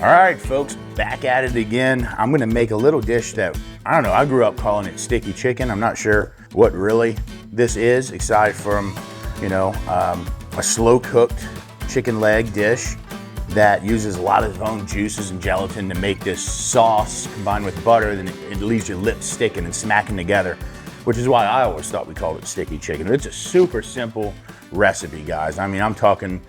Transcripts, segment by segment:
All right, folks, back at it again. I'm gonna make a little dish that, I don't know, I grew up calling it sticky chicken. I'm not sure what really this is, aside from, you know, a slow cooked chicken leg dish that uses a lot of its own juices and gelatin to make this sauce combined with butter. Then it leaves your lips sticking and smacking together, which is why I always thought we called it sticky chicken. It's a super simple recipe, guys. I mean, I'm talking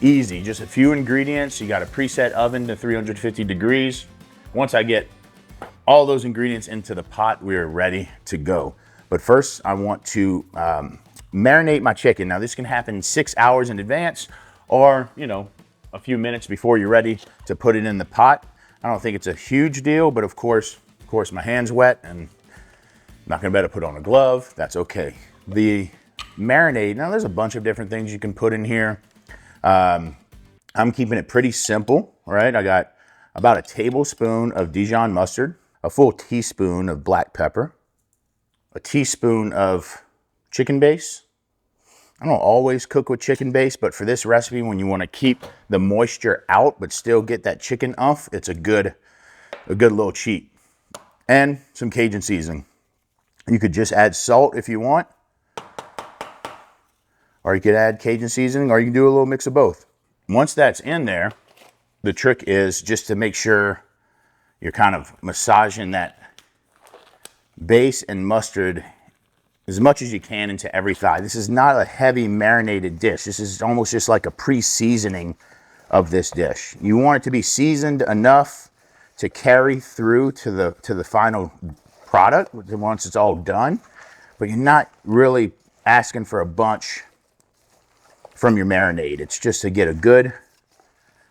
easy, just a few ingredients. You got a preset oven to 350 degrees. Once I get all those ingredients into the pot, we're ready to go. But first, I want to marinate my chicken. Now, this can happen 6 hours in advance or, you know, a few minutes before you're ready to put it in the pot. I don't think it's a huge deal, but of course, my hand's wet and I'm not gonna be able to put on a glove. That's okay. The marinade, now there's a bunch of different things you can put in here. I'm keeping it pretty simple, all right? I got about a tablespoon of Dijon mustard, a full teaspoon of black pepper, a teaspoon of chicken base. I don't always cook with chicken base, but for this recipe, when you want to keep the moisture out but still get that chicken umph, it's a good little cheat. And some Cajun seasoning. You could just add salt if you want, or you could add Cajun seasoning, or you can do a little mix of both. Once that's in there, the trick is just to make sure you're kind of massaging that base and mustard as much as you can into every thigh. This is not a heavy marinated dish. This is almost just like a pre-seasoning of this dish. You want it to be seasoned enough to carry through to the final product once it's all done, but you're not really asking for a bunch from your marinade. It's just to get a good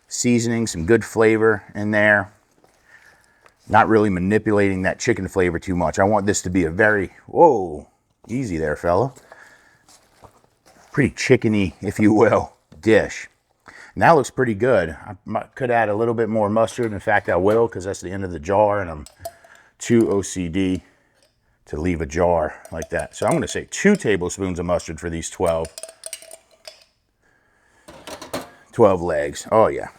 seasoning, some good flavor in there. Not really manipulating that chicken flavor too much. I want this to be a very, whoa, easy there, fella. Pretty chickeny, if you will, dish. And that looks pretty good. I could add a little bit more mustard. In fact, I will, because that's the end of the jar, and I'm too OCD to leave a jar like that. So I'm gonna say 2 tablespoons of mustard for these 12 legs. Oh yeah.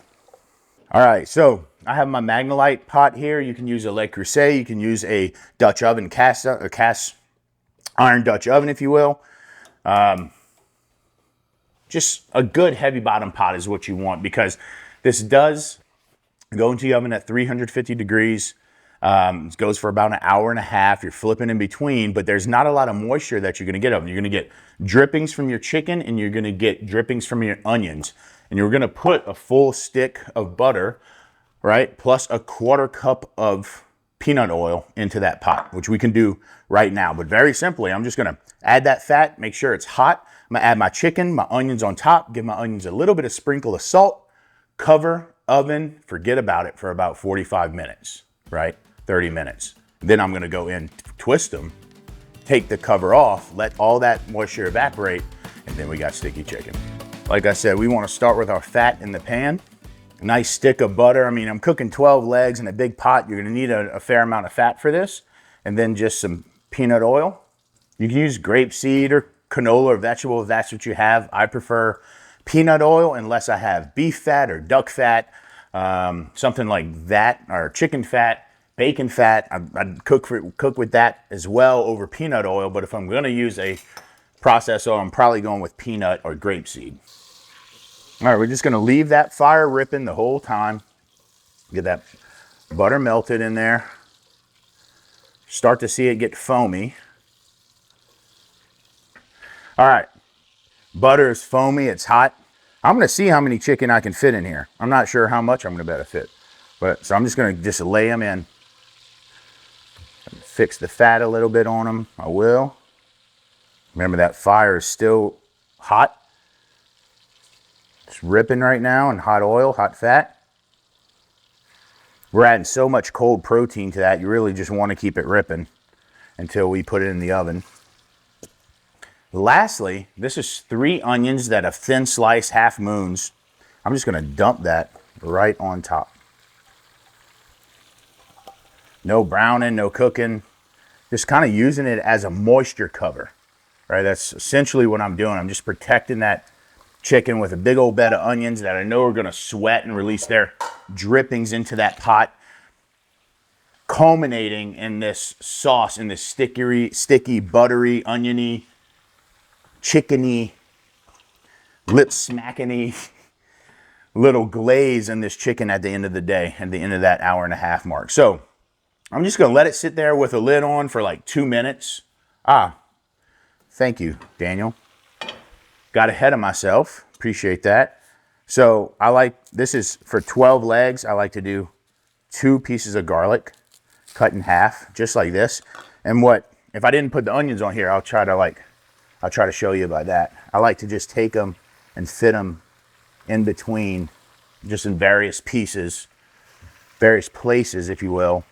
All right, so I have my Magnolite pot here. You can use a Le Creuset. You can use a Dutch oven, cast iron Dutch oven, if you will. Just a good heavy bottom pot is what you want, because this does go into the oven at 350 degrees. It goes for about an hour and a half. You're flipping in between, but there's not a lot of moisture that you're gonna get of it. You're gonna get drippings from your chicken, and you're gonna get drippings from your onions. And you're gonna put a full stick of butter, right, plus a 1/4 cup of peanut oil into that pot, which we can do right now. But very simply, I'm just gonna add that fat, make sure it's hot. I'm gonna add my chicken, my onions on top, give my onions a little bit of sprinkle of salt, cover, oven, forget about it for about 45 minutes, right? 30 minutes. Then I'm gonna go in, twist them, take the cover off, let all that moisture evaporate, and then we got sticky chicken. Like I said, we wanna start with our fat in the pan. A nice stick of butter. I mean, I'm cooking 12 legs in a big pot. You're gonna need a fair amount of fat for this. And then just some peanut oil. You can use grapeseed or canola or vegetable if that's what you have. I prefer peanut oil unless I have beef fat or duck fat, something like that, or chicken fat, bacon fat. I'd cook with that as well over peanut oil, but if I'm gonna use a processed oil, I'm probably going with peanut or grapeseed. All right, we're just gonna leave that fire ripping the whole time. Get that butter melted in there. Start to see it get foamy. All right, butter is foamy, it's hot. I'm gonna see how many chicken I can fit in here. I'm not sure how much I'm gonna be able to fit, but so I'm just gonna lay them in. Fix the fat a little bit on them, I will. Remember that fire is still hot. It's ripping right now in hot oil, hot fat. We're adding so much cold protein to that, you really just want to keep it ripping until we put it in the oven. Lastly, this is 3 onions that have thin sliced, half moons. I'm just gonna dump that right on top. No browning, no cooking. Just kind of using it as a moisture cover, right? That's essentially what I'm doing. I'm just protecting that chicken with a big old bed of onions that I know are gonna sweat and release their drippings into that pot, culminating in this sauce, in this sticky, buttery, oniony, chickeny, lip smackiny little glaze in this chicken at the end of the day, at the end of that hour and a half mark. So I'm just gonna let it sit there with a lid on for like 2 minutes. Thank you, Daniel. Got ahead of myself, appreciate that. So this is for 12 legs, I like to do 2 pieces of garlic cut in half, just like this. And if I didn't put the onions on here, I'll try to show you by that. I like to just take them and fit them in between, just in various pieces, various places, if you will,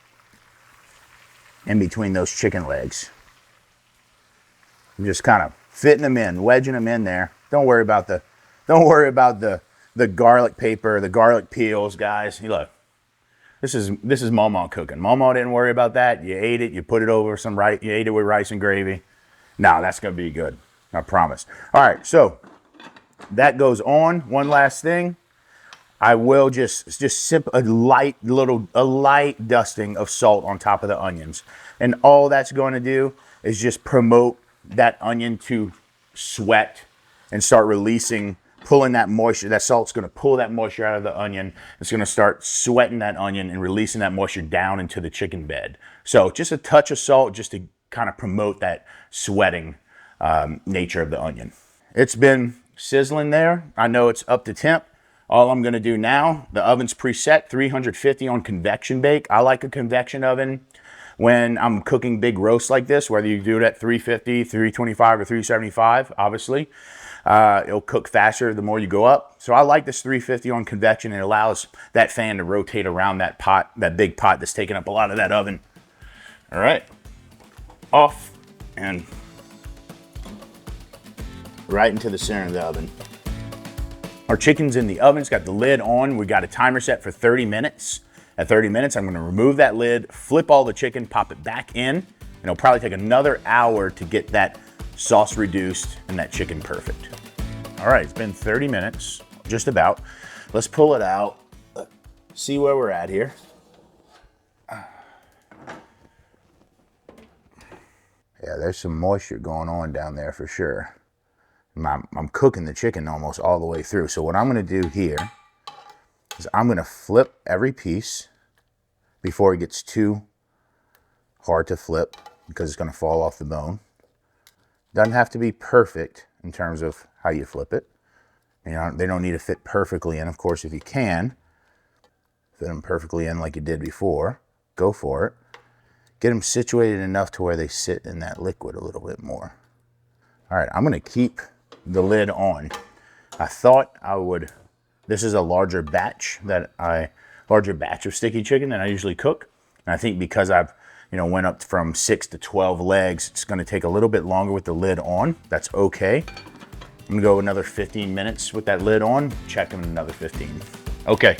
in between those chicken legs. I'm just kind of fitting them in, wedging them in there. Don't worry about the garlic paper, the garlic peels, guys. You look, this is Mama cooking. Mama didn't worry about that. You ate it, you put it over some rice, you ate it with rice and gravy. Now that's gonna be good, I promise. All right, so that goes on. One last thing, I will just sip a light dusting of salt on top of the onions, and all that's going to do is just promote that onion to sweat and start releasing, pulling that moisture. That salt's going to pull that moisture out of the onion. It's going to start sweating that onion and releasing that moisture down into the chicken bed. So just a touch of salt just to kind of promote that sweating nature of the onion. It's been sizzling there. I know it's up to temp. All I'm going to do now, the oven's preset, 350 on convection bake. I like a convection oven when I'm cooking big roasts like this, whether you do it at 350, 325, or 375, obviously. It'll cook faster the more you go up. So I like this 350 on convection. It allows that fan to rotate around that pot, that big pot that's taking up a lot of that oven. All right, off and right into the center of the oven. Our chicken's in the oven, it's got the lid on. We got a timer set for 30 minutes. At 30 minutes, I'm gonna remove that lid, flip all the chicken, pop it back in, and it'll probably take another hour to get that sauce reduced and that chicken perfect. All right, it's been 30 minutes, just about. Let's pull it out, see where we're at here. Yeah, there's some moisture going on down there for sure. I'm cooking the chicken almost all the way through. So what I'm gonna do here is I'm gonna flip every piece before it gets too hard to flip because it's gonna fall off the bone. Doesn't have to be perfect in terms of how you flip it. You know, they don't need to fit perfectly in. Of course, if you can fit them perfectly in like you did before, go for it. Get them situated enough to where they sit in that liquid a little bit more. All right, I'm gonna keep the lid on. I thought I would, this is a larger batch of sticky chicken than I usually cook. And I think because I've, went up from 6 to 12 legs, it's gonna take a little bit longer with the lid on. That's okay. I'm gonna go another 15 minutes with that lid on, check in another 15. Okay,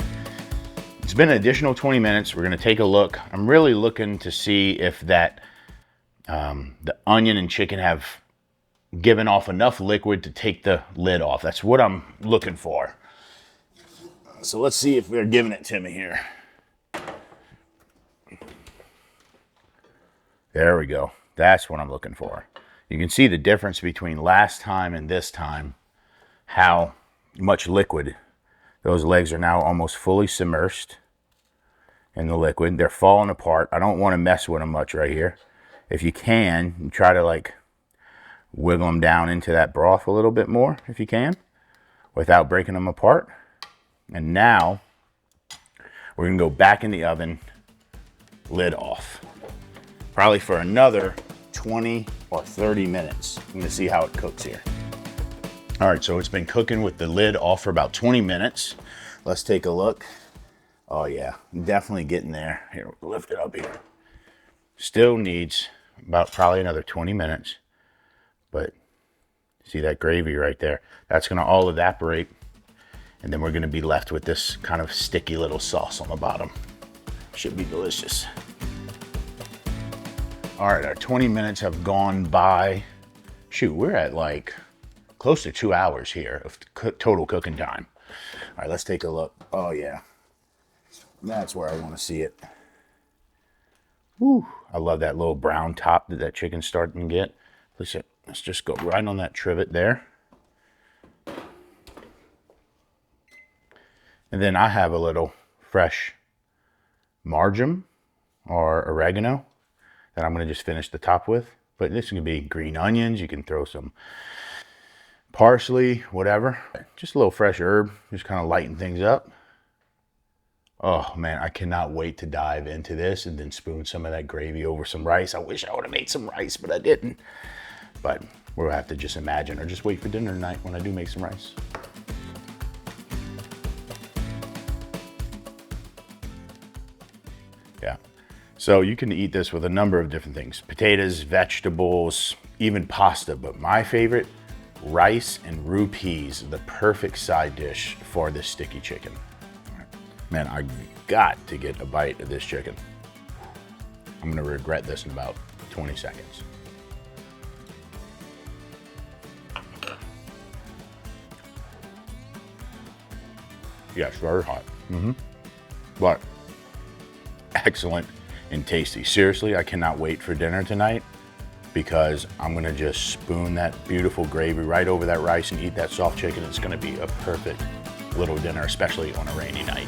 it's been an additional 20 minutes. We're gonna take a look. I'm really looking to see if that, the onion and chicken have given off enough liquid to take the lid off. That's what I'm looking for. So let's see if they're giving it to me here. There we go. That's what I'm looking for. You can see the difference between last time and this time, how much liquid. Those legs are now almost fully submersed in the liquid. They're falling apart. I don't want to mess with them much right here. If you can, you try to wiggle them down into that broth a little bit more if you can, without breaking them apart. And now we're gonna go back in the oven, lid off. Probably for another 20 or 30 minutes. I'm gonna see how it cooks here. All right, so it's been cooking with the lid off for about 20 minutes. Let's take a look. Oh yeah, definitely getting there. Here, we'll lift it up here. Still needs about probably another 20 minutes. But see that gravy right there? That's gonna all evaporate. And then we're gonna be left with this kind of sticky little sauce on the bottom. Should be delicious. All right, our 20 minutes have gone by. Shoot, we're at close to 2 hours here of total cooking time. All right, let's take a look. Oh yeah, that's where I want to see it. Woo, I love that little brown top that that chicken's starting to get. Let's just go right on that trivet there. And then I have a little fresh marjoram or oregano that I'm going to just finish the top with. But this can be green onions. You can throw some parsley, whatever. Just a little fresh herb, just kind of lighten things up. Oh man, I cannot wait to dive into this and then spoon some of that gravy over some rice. I wish I would have made some rice, but I didn't. But we'll have to just imagine or just wait for dinner tonight when I do make some rice. Yeah. So you can eat this with a number of different things. Potatoes, vegetables, even pasta. But my favorite, rice and roux peas, the perfect side dish for this sticky chicken. Man, I got to get a bite of this chicken. I'm gonna regret this in about 20 seconds. Yes, very hot. But excellent and tasty. Seriously, I cannot wait for dinner tonight because I'm gonna just spoon that beautiful gravy right over that rice and eat that soft chicken. It's gonna be a perfect little dinner, especially on a rainy night.